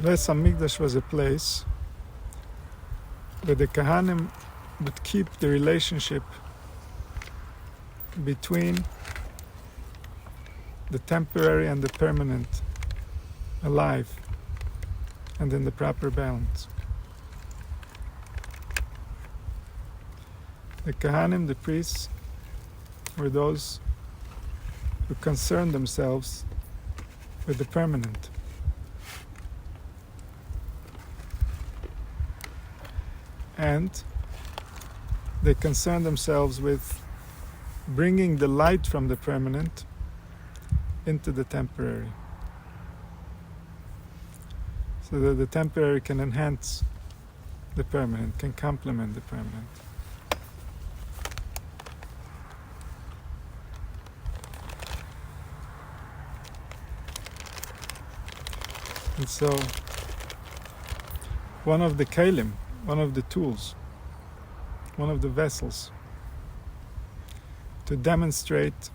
Beis Hamikdash was a place where the Kahanim would keep the relationship between the temporary and the permanent alive and in the proper balance. The Kahanim, the priests, were those who concerned themselves with the permanent. And they concerned themselves with bringing the light from the permanent into the temporary, so that the temporary can enhance the permanent, can complement the permanent. And so, one of the kalim, one of the tools, one of the vessels to demonstrate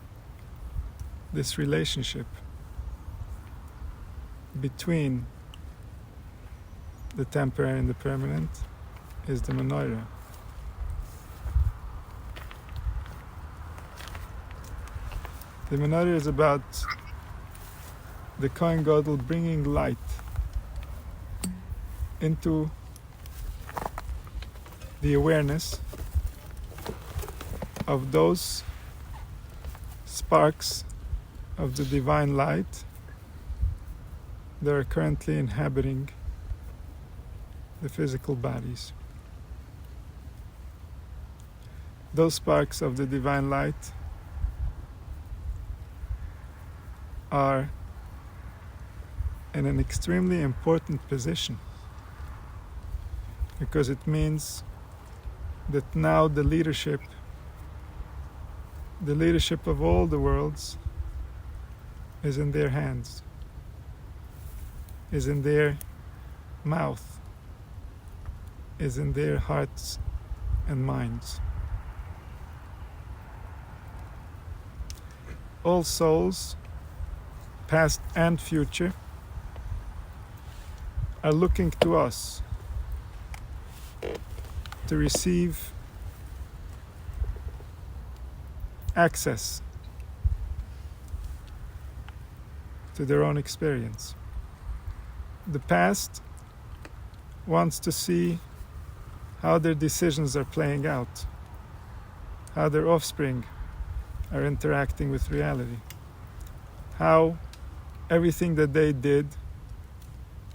this relationship between the temporary and the permanent is the menorah. The menorah is about the Kohen Gadol bringing light into the awareness of those sparks of the divine light that are currently inhabiting the physical bodies. Those sparks of the divine light are in an extremely important position, because it means that now the leadership of all the worlds is in their hands, is in their mouth, is in their hearts and minds. All souls, past and future, are looking to us to receive access to their own experience. The past wants to see how their decisions are playing out, how their offspring are interacting with reality, how everything that they did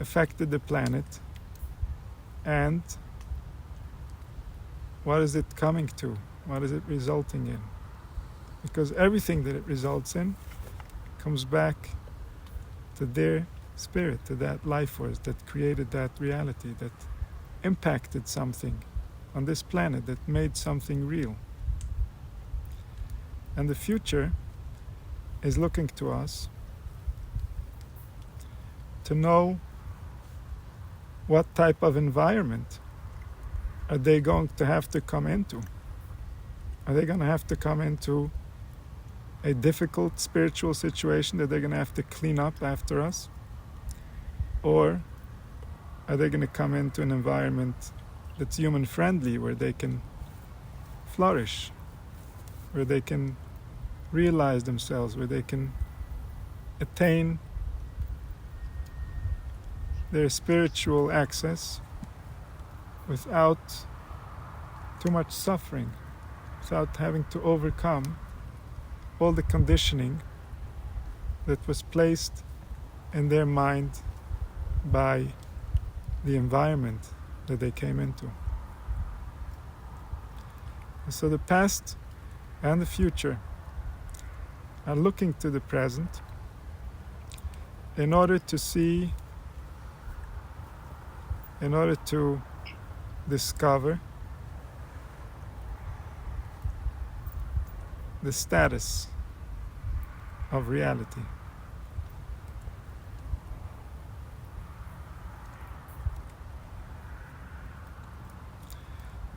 affected the planet, and what is it coming to? What is it resulting in? Because everything that it results in comes back to their spirit, to that life force that created that reality, that impacted something on this planet, that made something real. And the future is looking to us to know what type of environment are they going to have to come into. Are they going to have to come into a difficult spiritual situation that they're going to have to clean up after us? Or are they going to come into an environment that's human friendly, where they can flourish, where they can realize themselves, where they can attain their spiritual access without too much suffering, without having to overcome all the conditioning that was placed in their mind by the environment that they came into. And so the past and the future are looking to the present in order to see, in order to discover the status of reality.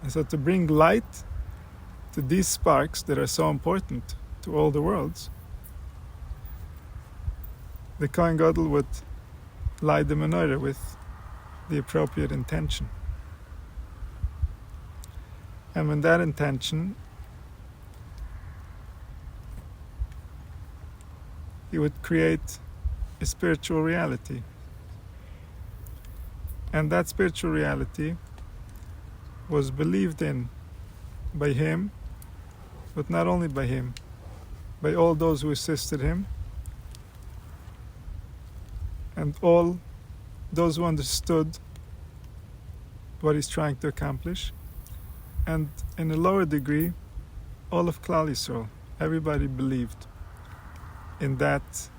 And so to bring light to these sparks that are so important to all the worlds, the Kohen Gadol would light the menorah with the appropriate intention. And when that intention, he would create a spiritual reality. And that spiritual reality was believed in by him, but not only by him, by all those who assisted him, and all those who understood what he's trying to accomplish, and in a lower degree, all of Klal Yisrael. Everybody believed in that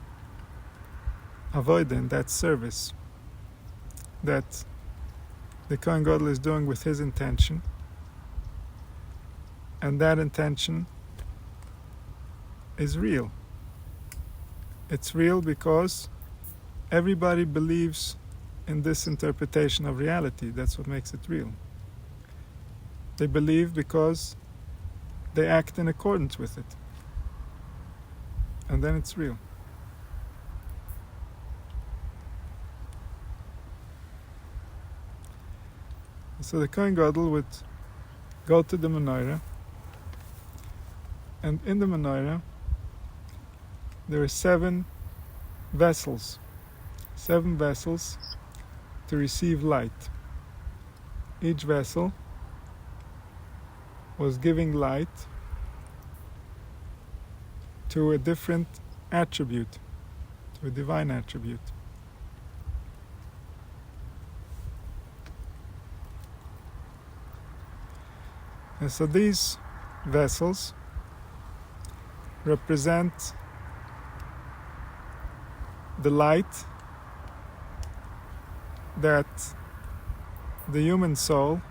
avodah, in that service that the Kohen Gadol is doing with his intention, and that intention is real. It's real because everybody believes in this interpretation of reality. That's what makes it real. They believe because they act in accordance with it. And then it's real. So the Kohen Gadol would go to the menorah, and in the menorah there are 7 vessels to receive light. Each vessel was giving light to a different attribute, to a divine attribute. And so these vessels represent the light that the human soul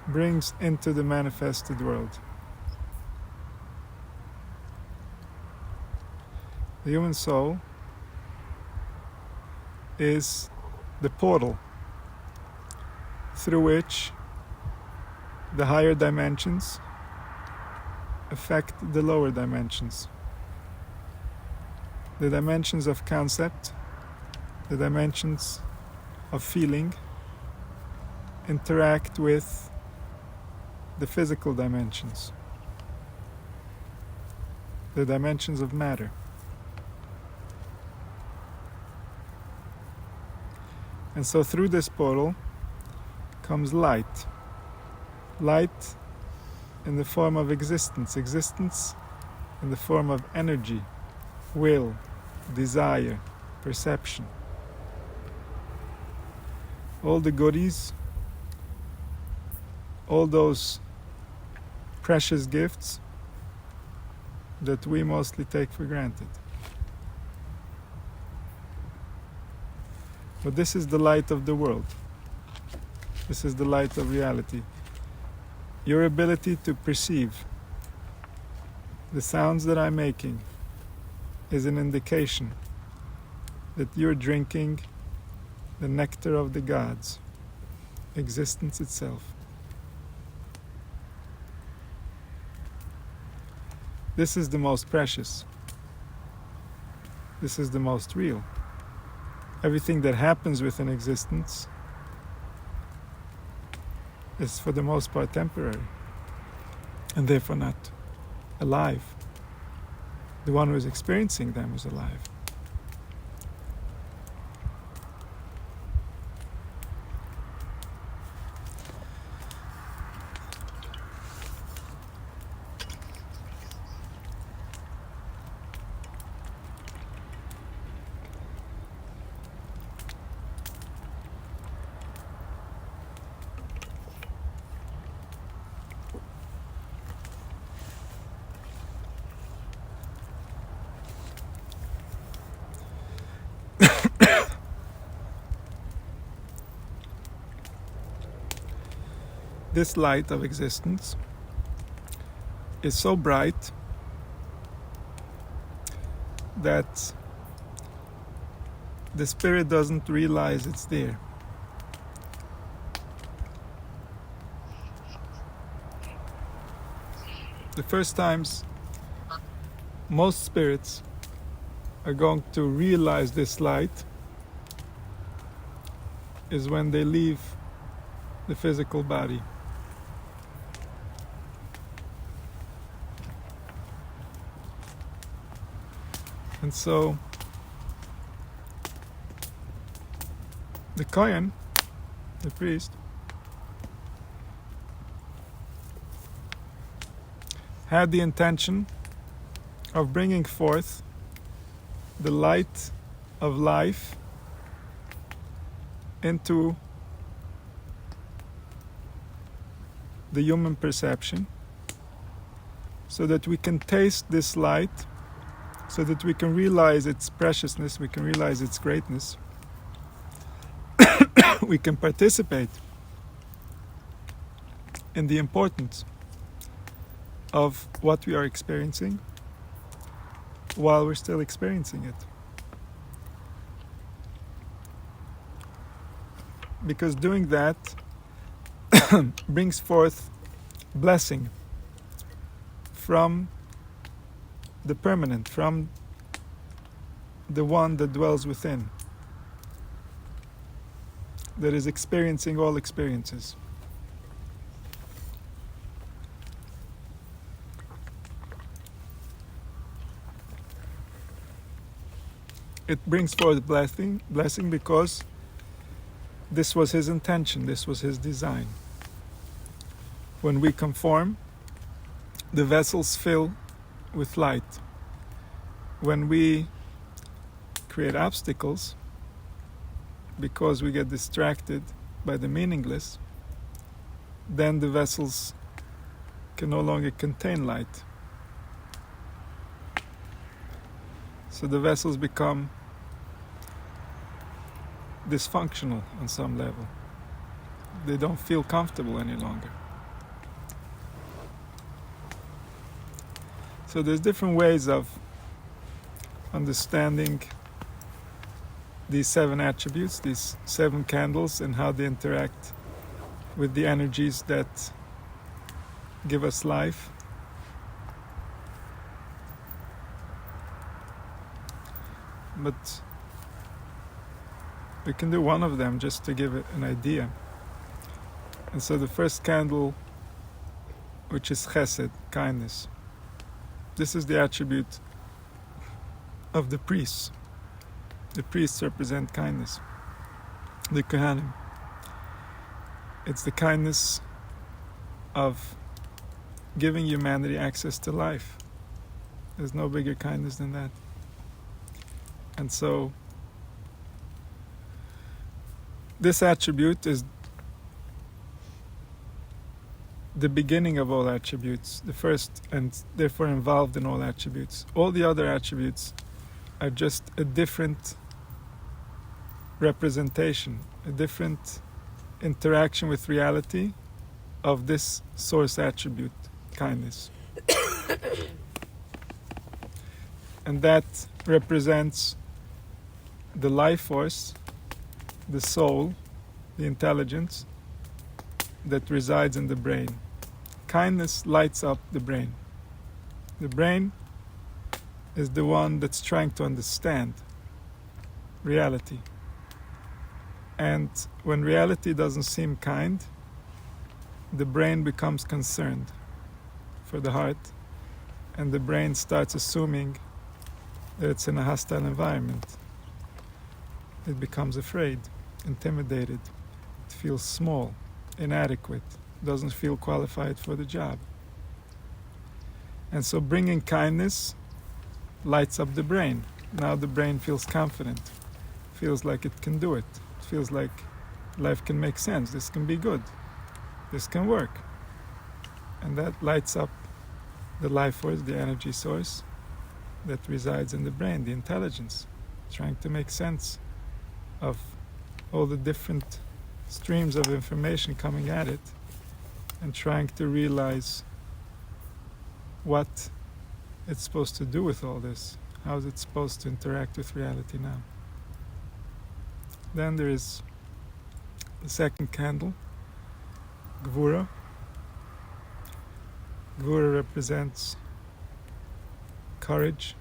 brings into the manifested world. The human soul is the portal through which the higher dimensions affect the lower dimensions. The dimensions of concept, the dimensions of feeling interact with the physical dimensions, the dimensions of matter. And so through this portal comes light. Light in the form of existence in the form of energy, will, desire, perception. All the goodies, all those precious gifts that we mostly take for granted. But this is the light of the world. This is the light of reality. Your ability to perceive the sounds that I'm making is an indication that you're drinking the nectar of the gods, existence itself. This is the most precious. This is the most real. Everything that happens within existence is for the most part temporary, and therefore not alive. The one who is experiencing them is alive. This light of existence is so bright that the spirit doesn't realize it's there. The first times most spirits are going to realize this light is when they leave the physical body. And so the Kohen, the priest, had the intention of bringing forth the light of life into the human perception, so that we can taste this light, so that we can realize its preciousness, we can realize its greatness, we can participate in the importance of what we are experiencing while we're still experiencing it. Because doing that brings forth blessing from the permanent, from the one that dwells within, that is experiencing all experiences. It brings forth blessing because this was his intention, this was his design. When we conform, the vessels fill with light. When we create obstacles, because we get distracted by the meaningless, then the vessels can no longer contain light. So the vessels become dysfunctional on some level. They don't feel comfortable any longer. So there's different ways of understanding these 7 attributes, these 7 candles, and how they interact with the energies that give us life. But we can do one of them just to give it an idea. And so the first candle, which is Hesed, kindness. This is the attribute of the priests. The priests represent kindness. The Kohanim. It's the kindness of giving humanity access to life. There's no bigger kindness than that. And so this attribute is the beginning of all attributes, the first, and therefore involved in all attributes. All the other attributes are just a different representation, a different interaction with reality of this source attribute, kindness. And that represents the life force, the soul, the intelligence that resides in the brain. Kindness lights up the brain. The brain is the one that's trying to understand reality. And when reality doesn't seem kind, the brain becomes concerned for the heart, and the brain starts assuming that it's in a hostile environment. It becomes afraid, intimidated, it feels small, inadequate, doesn't feel qualified for the job. And so bringing kindness lights up the brain. Now the brain feels confident, feels like it can do it, feels like life can make sense, this can be good, this can work. And that lights up the life force, the energy source that resides in the brain, the intelligence, trying to make sense of all the different streams of information coming at it, and trying to realize what it's supposed to do with all this. How is it supposed to interact with reality now? Then there is the second candle, Gvura. Gvura represents courage,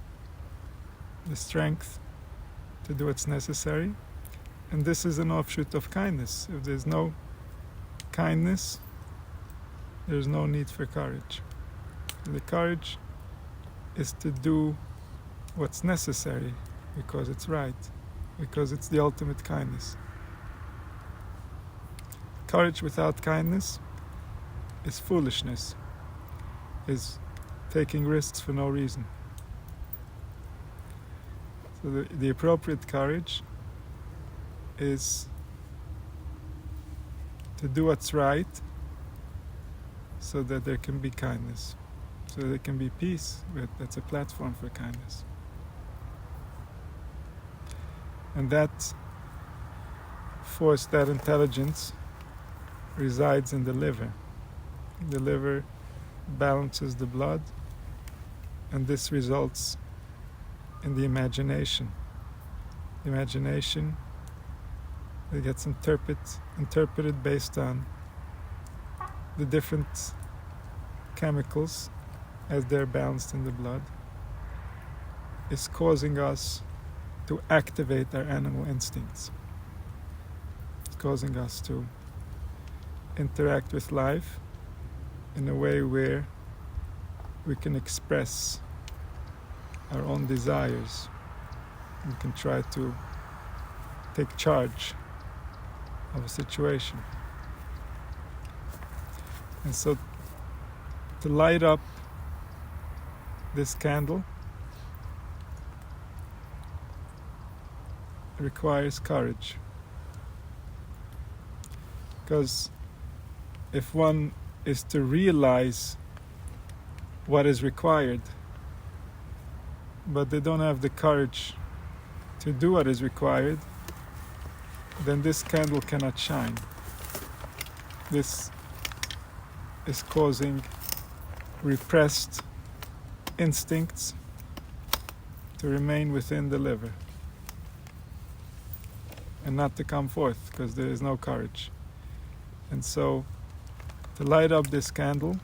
the strength to do what's necessary. And this is an offshoot of kindness. If there's no kindness, there's no need for courage. The courage is to do what's necessary because it's right, because it's the ultimate kindness. Courage without kindness is foolishness, is taking risks for no reason. So the appropriate courage is to do what's right so that there can be kindness, so there can be peace. That's a platform for kindness. And that force, that intelligence, resides in the liver. The liver balances the blood, and this results in the imagination. The imagination, it gets interpreted based on the different chemicals as they're balanced in the blood, is causing us to activate our animal instincts. It's causing us to interact with life in a way where we can express our own desires. We can try to take charge of a situation. And so to light up this candle requires courage. Because if one is to realize what is required, but they don't have the courage to do what is required, then this candle cannot shine. This is causing repressed instincts to remain within the liver and not to come forth because there is no courage. And so to light up this candle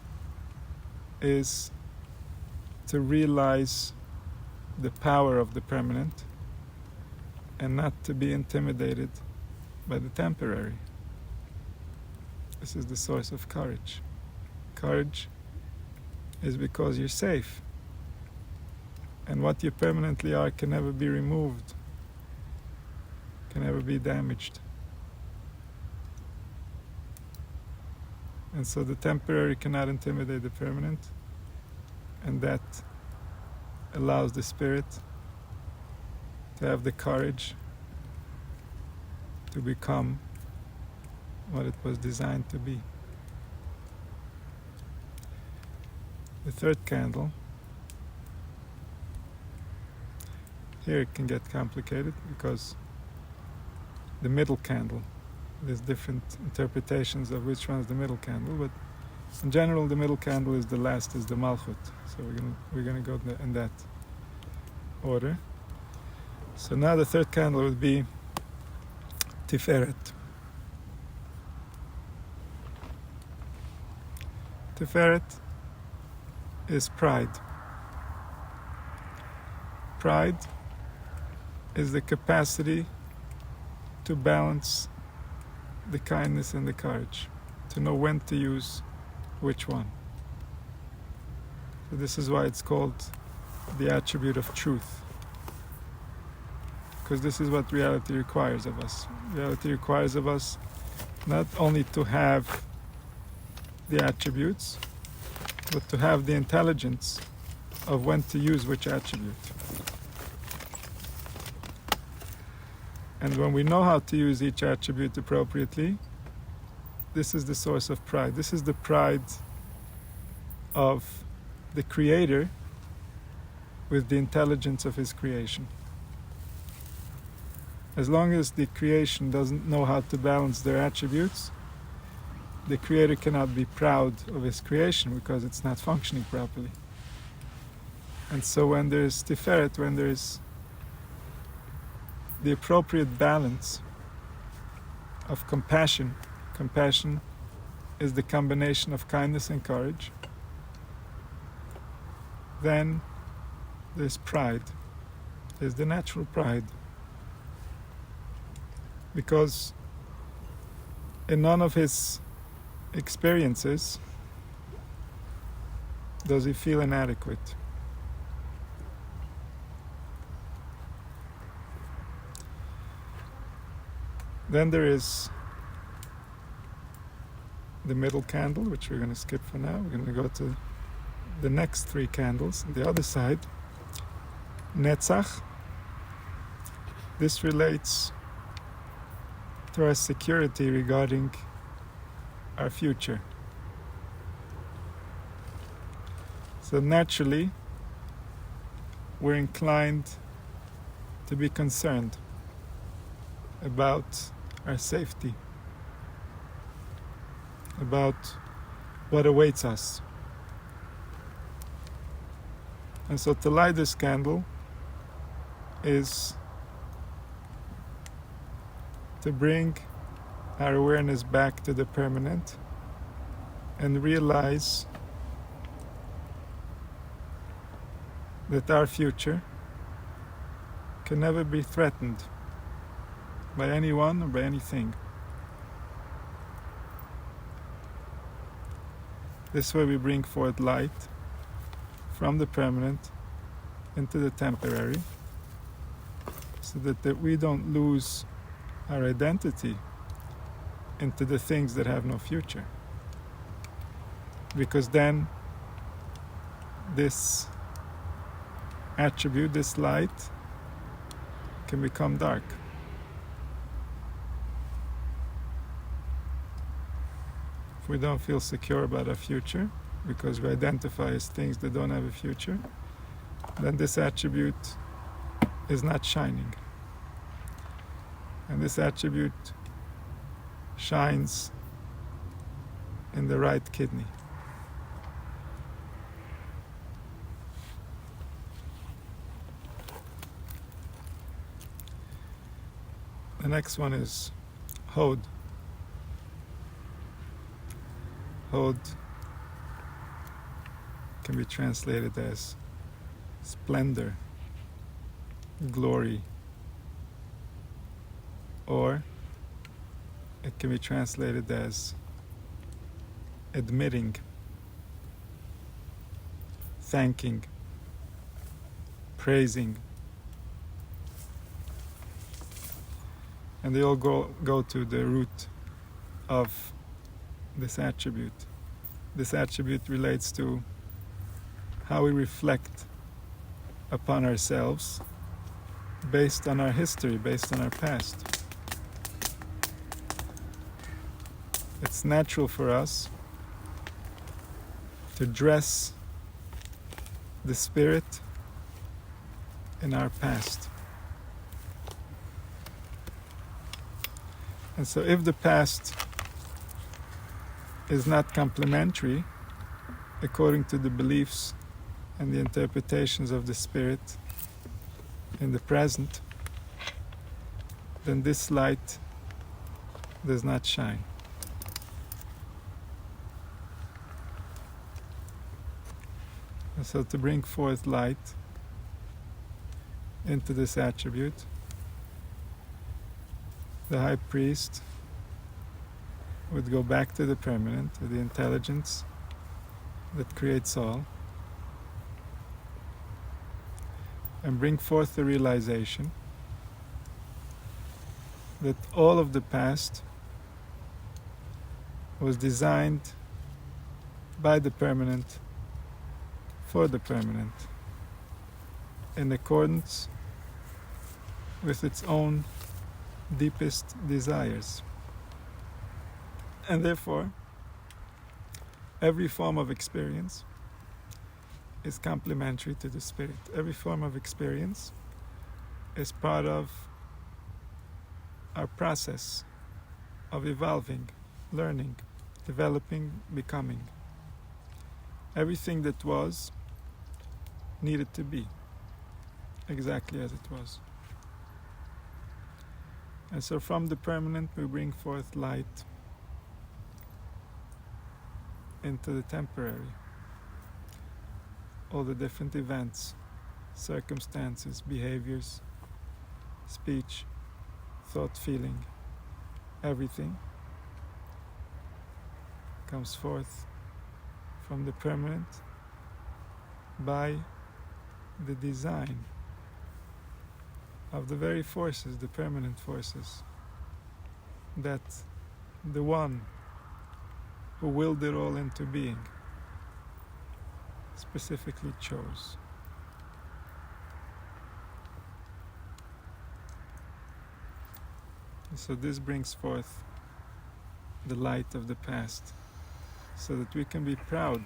is to realize the power of the permanent and not to be intimidated by the temporary. This is the source of courage. Courage is because you're safe, and what you permanently are can never be removed, can never be damaged. And so the temporary cannot intimidate the permanent, and that allows the spirit to have the courage to become what it was designed to be. The third candle, here it can get complicated because the middle candle, there's different interpretations of which one is the middle candle, but in general the middle candle is the last, is the Malchut. So we're gonna go in that order. So now the third candle would be Tiferet. Tiferet is pride. Pride is the capacity to balance the kindness and the courage, to know when to use which one. So this is why it's called the attribute of truth, because this is what reality requires of us. Reality requires of us not only to have the attributes, but to have the intelligence of when to use which attribute. And when we know how to use each attribute appropriately, this is the source of pride. This is the pride of the Creator with the intelligence of His creation. As long as the creation doesn't know how to balance their attributes, the Creator cannot be proud of His creation because it's not functioning properly. And so when there's Tiferet, when there's the appropriate balance of compassion, compassion is the combination of kindness and courage, then there's pride, there's the natural pride. because in none of his experiences does he feel inadequate. Then there is the middle candle, which we're going to skip for now. We're going to go to the next three candles on the other side. Netzach. This relates to our security regarding our future. So naturally, we're inclined to be concerned about our safety, about what awaits us. And so to light this candle is to bring our awareness back to the permanent and realize that our future can never be threatened by anyone or by anything. This way we bring forth light from the permanent into the temporary, so that we don't lose our identity into the things that have no future. Because then this attribute, this light, can become dark. If we don't feel secure about our future, because we identify as things that don't have a future, then this attribute is not shining. And this attribute shines in the right kidney. The next one is Hod. Hod can be translated as splendor, glory, or it can be translated as admitting, thanking, praising. And they all go to the root of this attribute. This attribute relates to how we reflect upon ourselves based on our history, based on our past. It's natural for us to dress the spirit in our past. And so if the past is not complementary according to the beliefs and the interpretations of the spirit in the present, then this light does not shine. And so to bring forth light into this attribute, the high priest would go back to the permanent, to the intelligence that creates all, and bring forth the realization that all of the past was designed by the permanent for the permanent, in accordance with its own deepest desires. And therefore, every form of experience is complementary to the spirit. Every form of experience is part of our process of evolving, learning, developing, becoming. Everything that was needed to be exactly as it was. And so from the permanent we bring forth light into the temporary. All the different events, circumstances, behaviors, speech, thought, feeling, everything comes forth from the permanent by the design of the very forces, the permanent forces, that the one who willed it all into being specifically chose. And so this brings forth the light of the past, so that we can be proud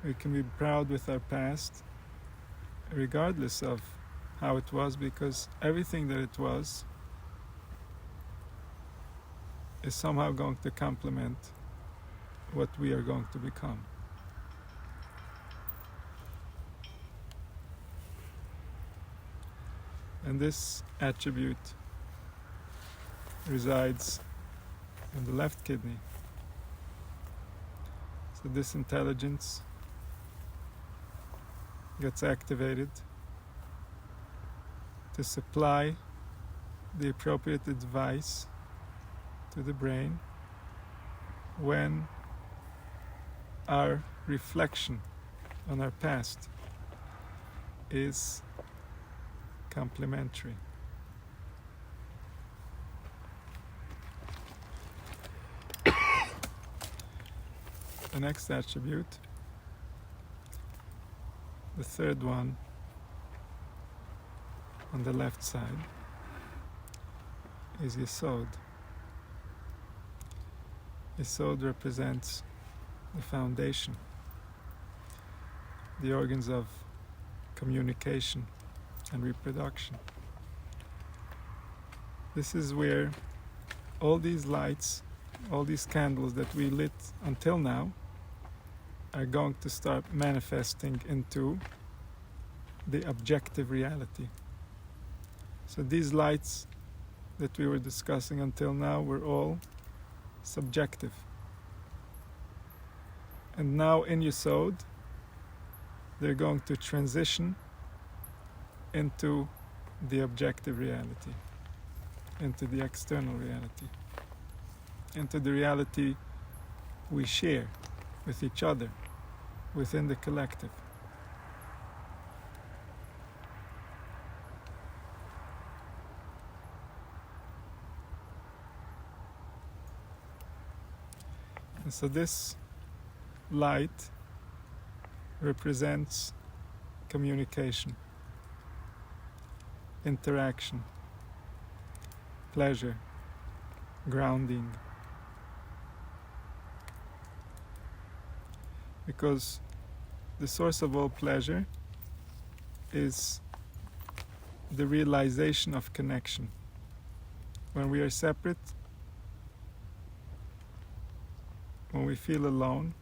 we can be proud with our past regardless of how it was, because everything that it was is somehow going to complement what we are going to become. And this attribute resides in the left kidney. So this intelligence gets activated to supply the appropriate advice to the brain when our reflection on our past is complementary. The next attribute, the third one on the left side, is Yesod. Yesod represents the foundation, the organs of communication and reproduction. This is where all these lights, all these candles that we lit until now are going to start manifesting into the objective reality. So these lights that we were discussing until now were all subjective. And now in Yesod, they're going to transition into the objective reality, into the external reality, into the reality we share with each other, within the collective. And so this light represents communication, interaction, pleasure, grounding. Because the source of all pleasure is the realization of connection. When we are separate, when we feel alone,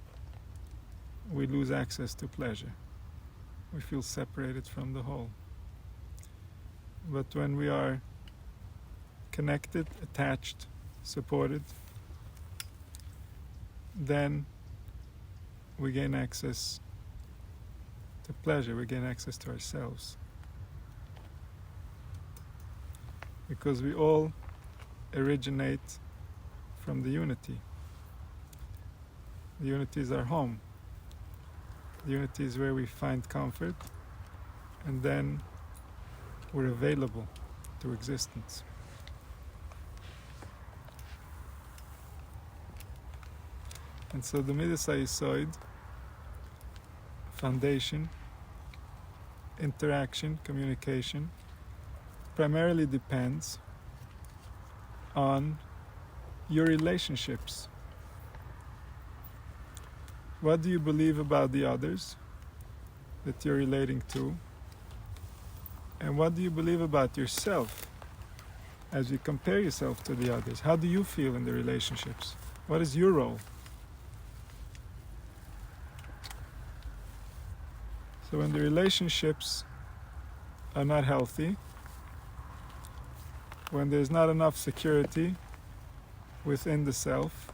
we lose access to pleasure. We feel separated from the whole. But when we are connected, attached, supported, then we gain access to pleasure, we gain access to ourselves. Because we all originate from the unity. The unity is our home. The unity is where we find comfort, and then we're available to existence. And so the Midas HaYesod, foundation, interaction, communication, primarily depends on your relationships. What do you believe about the others that you're relating to? And what do you believe about yourself as you compare yourself to the others? How do you feel in the relationships? What is your role? So when the relationships are not healthy, when there's not enough security within the self,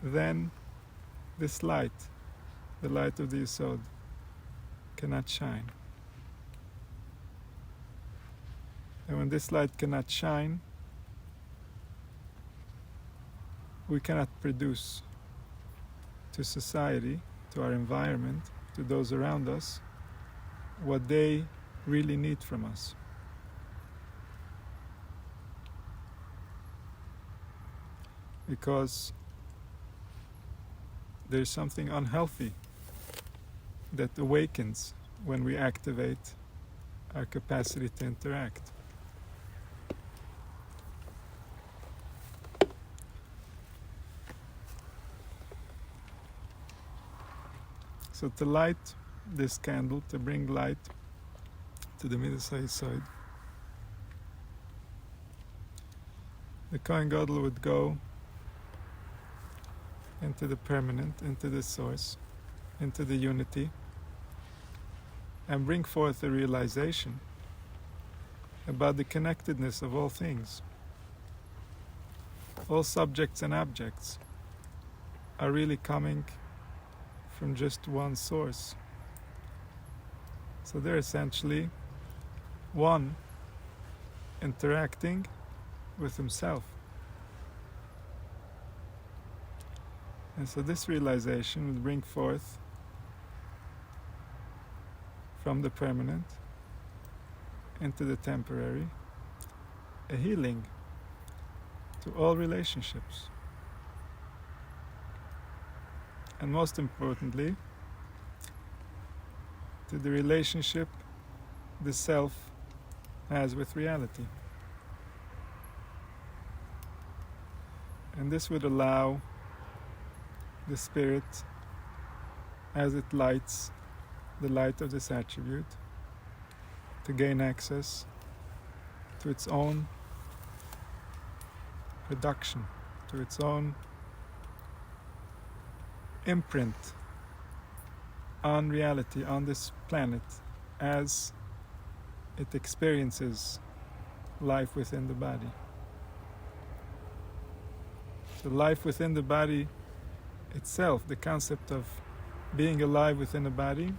then this light the light of the Yesod, cannot shine. And when this light cannot shine, we cannot produce to society, to our environment, to those around us, what they really need from us. Because there's something unhealthy that awakens when we activate our capacity to interact. So to light this candle, to bring light to the Midas HaYesod, the Kohen Gadol would go into the permanent, into the source, into the unity, and bring forth a realization about the connectedness of all things. All subjects and objects are really coming from just one source. So they're essentially one interacting with himself. And so this realization will bring forth from the permanent into the temporary a healing to all relationships. And most importantly, to the relationship the self has with reality. And this would allow the spirit, as it lights the light of this attribute, to gain access to its own production, to its own imprint on reality, on this planet, as it experiences life within the body. So life within the body itself, the concept of being alive within a body,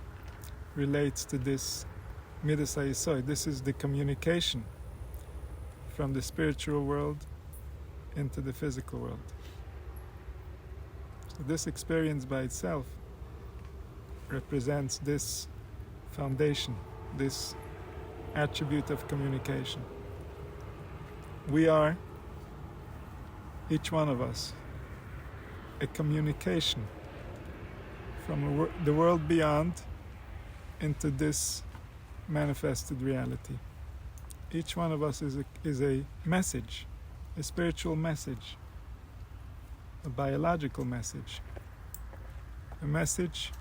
relates to this Midas HaYesod. This is the communication from the spiritual world into the physical world. So this experience by itself represents this foundation, this attribute of communication. We are, each one of us, a communication from the world beyond into this manifested reality. Each one of us is a message, a spiritual message, a biological message, a message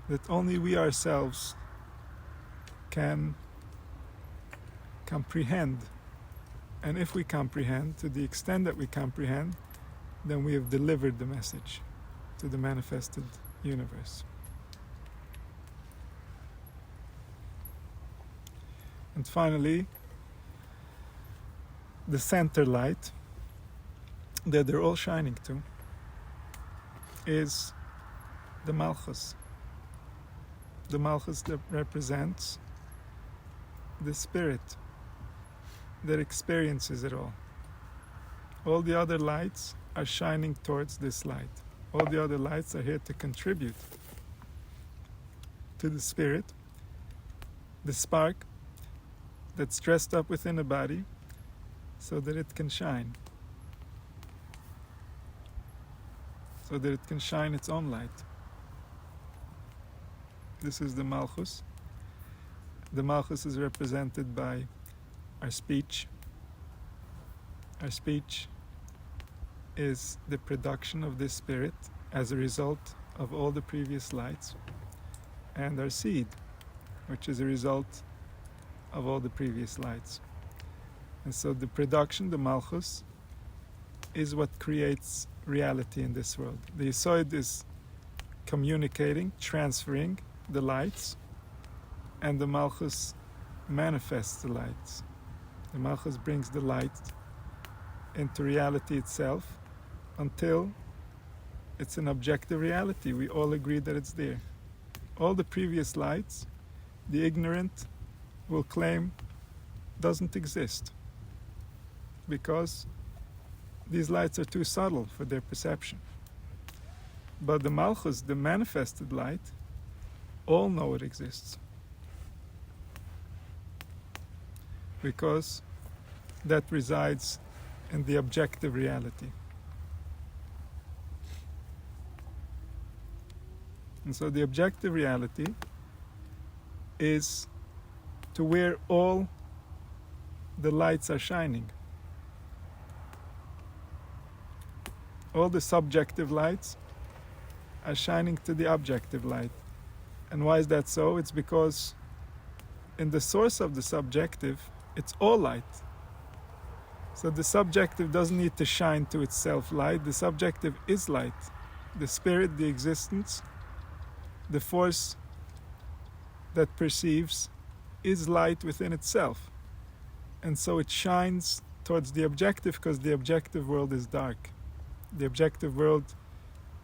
that only we ourselves can comprehend. And if we comprehend, to the extent that we comprehend, then we have delivered the message to the manifested universe. And finally, the center light that they're all shining to is the Malchus. The Malchus that represents the spirit that experiences it all. All the other lights are shining towards this light. All the other lights are here to contribute to the spirit, the spark that's dressed up within a body so that it can shine. So that it can shine its own light. This is the Malchus. The Malchus is represented by our speech. Our speech is the production of this spirit as a result of all the previous lights. And our seed, which is a result of all the previous lights. And so the production, the Malchus, is what creates reality in this world. The Yesod is communicating, transferring the lights, and the Malchus manifests the lights. The Malchus brings the light into reality itself until it's an objective reality. We all agree that it's there. All the previous lights, the ignorant will claim doesn't exist, because these lights are too subtle for their perception. But the Malchus, the manifested light, all know it exists, because that resides in the objective reality. And so the objective reality is to where all the lights are shining. All the subjective lights are shining to the objective light. And why is that so? It's because in the source of the subjective, it's all light. So the subjective doesn't need to shine to itself light. The subjective is light. The spirit, the existence, the force that perceives is light within itself. And so it shines towards the objective, because the objective world is dark. The objective world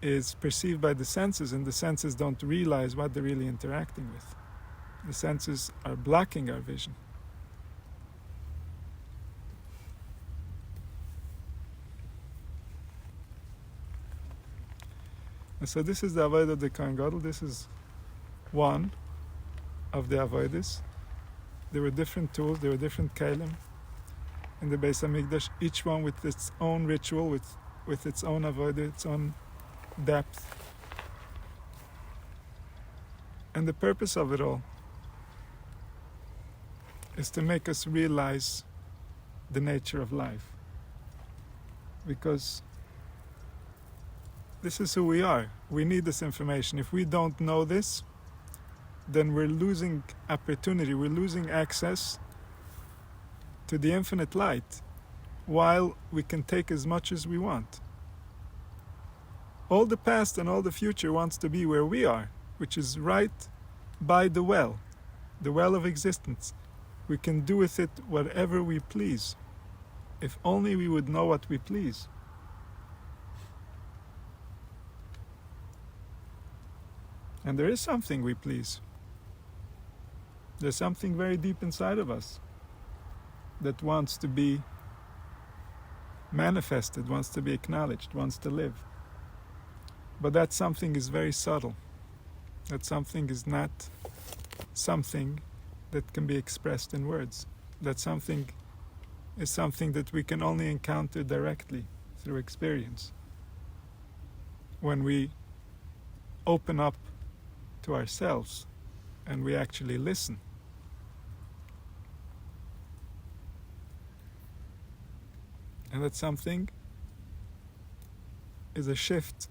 is perceived by the senses, and the senses don't realize what they're really interacting with. The senses are blocking our vision. And so this is the avodah of the Kohen Gadol. This is one of the avodas. There were different tools, there were different kelim in the Beis Hamikdash, each one with its own ritual, with its own avodah, its own depth. And the purpose of it all is to make us realize the nature of life. Because this is who we are. We need this information. If we don't know this, then we're losing opportunity, we're losing access to the infinite light, while we can take as much as we want. All the past and all the future wants to be where we are, which is right by the well of existence. We can do with it whatever we please, if only we would know what we please. And there is something we please. There's something very deep inside of us that wants to be manifested, wants to be acknowledged, wants to live. But that something is very subtle. That something is not something that can be expressed in words. That something is something that we can only encounter directly through experience. When we open up to ourselves and we actually listen. And that something is a shift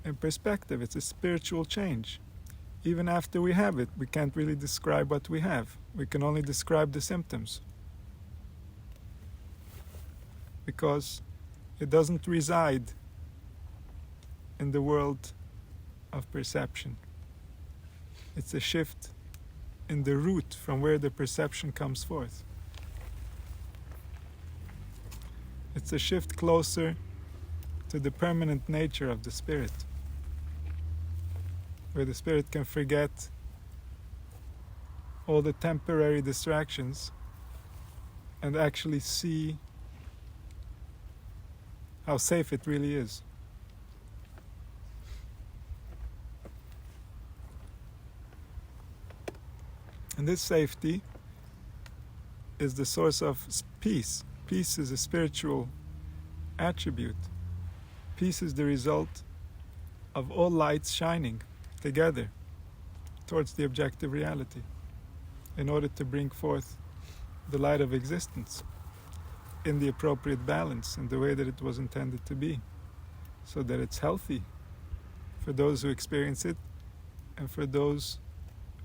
in perspective. It's a spiritual change. Even after we have it, we can't really describe what we have. We can only describe the symptoms. Because it doesn't reside in the world of perception. It's a shift in the root from where the perception comes forth. It's a shift closer to the permanent nature of the spirit, where the spirit can forget all the temporary distractions and actually see how safe it really is. And this safety is the source of peace. Peace is a spiritual attribute. Peace is the result of all lights shining together towards the objective reality in order to bring forth the light of existence in the appropriate balance, in the way that it was intended to be, so that it's healthy for those who experience it and for those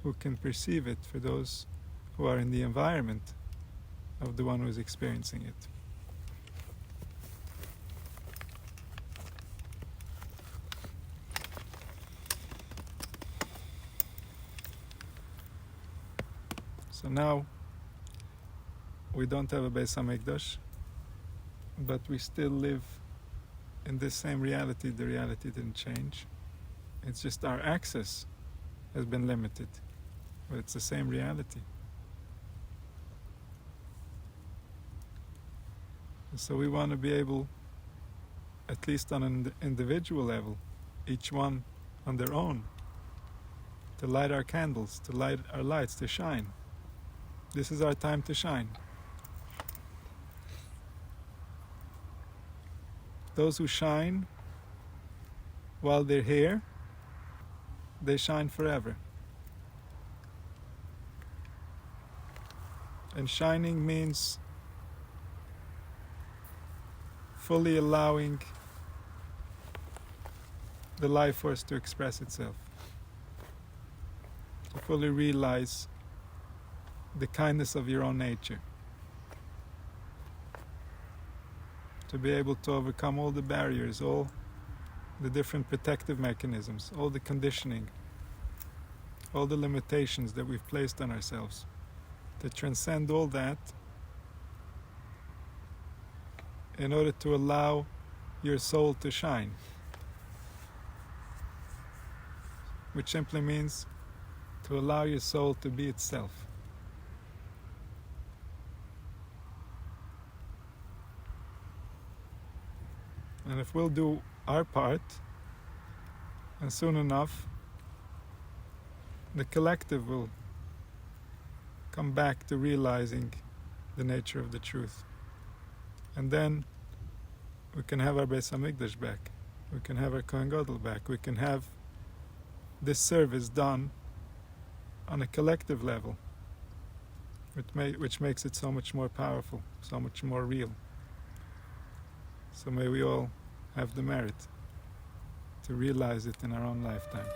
who can perceive it, for those who are in the environment of the one who is experiencing it. So now we don't have a Beis Hamikdash, but we still live in this same reality. The reality didn't change. It's just our access has been limited, but it's the same reality. And so we want to be able, at least on an individual level, each one on their own, to light our candles, to light our lights, to shine. This is our time to shine. Those who shine while they're here, they shine forever. And shining means fully allowing the life force to express itself, to fully realize the kindness of your own nature, to be able to overcome all the barriers, all the different protective mechanisms, all the conditioning, all the limitations that we've placed on ourselves, to transcend all that in order to allow your soul to shine, which simply means to allow your soul to be itself. And if we'll do our part, and soon enough, the collective will come back to realizing the nature of the truth. And then we can have our Beis HaMikdash back. We can have our Kohen Gadol back. We can have this service done on a collective level, which makes it so much more powerful, so much more real. So may we all have the merit to realize it in our own lifetime.